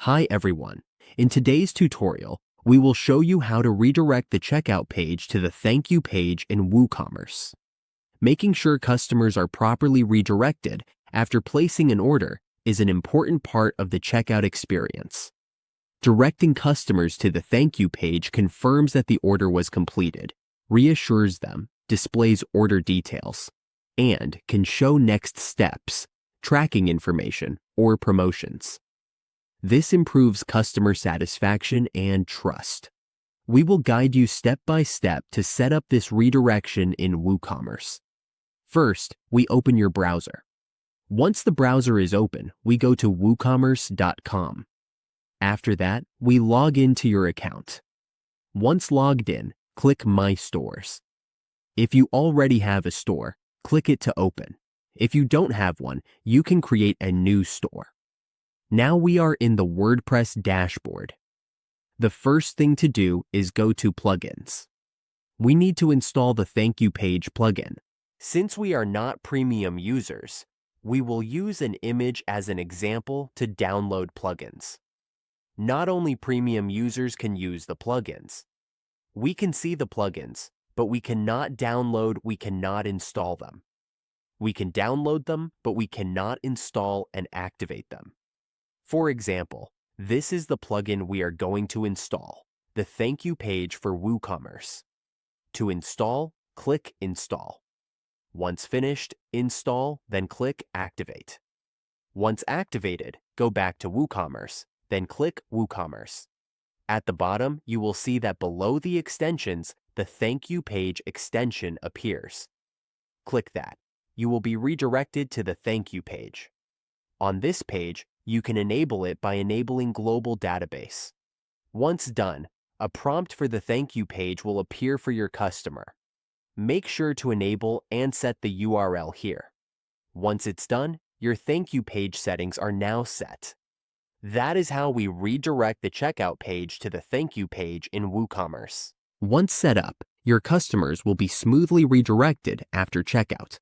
Hi everyone. In today's tutorial, we will show you how to redirect the checkout page to the thank you page in Woocommerce. Making sure customers are properly redirected after placing an order is an important part of the checkout experience. Directing customers to the thank you page confirms that the order was completed, reassures them, displays order details, and can show next steps, tracking information, or promotions. This improves customer satisfaction and trust. We will guide you step by step to set up this redirection in Woocommerce. First, we open your browser. Once the browser is open, we go to woocommerce.com. After that, we log into your account. Once logged in, click My Stores. If you already have a store, click it to open. If you don't have one, you can create a new store. Now we are in the WordPress dashboard. The first thing to do is go to Plugins. We need to install the Thank You Page plugin. Since we are not premium users, we will use an image as an example to download plugins. Not only premium users can use the plugins. We can see the plugins, but we cannot install them. We can download them, but we cannot install and activate them. For example, this is the plugin we are going to install, the Thank You Page for Woocommerce. To install, click Install. Once finished, install, then click Activate. Once activated, go back to Woocommerce, then click Woocommerce. At the bottom, you will see that below the extensions, the Thank You Page extension appears. Click that. You will be redirected to the Thank You Page. On this page, you can enable it by enabling Global Database. Once done, a prompt for the Thank You Page will appear for your customer. Make sure to enable and set the URL here. Once it's done, your Thank You Page settings are now set. That is how we redirect the checkout page to the Thank You Page in Woocommerce. Once set up, your customers will be smoothly redirected after checkout.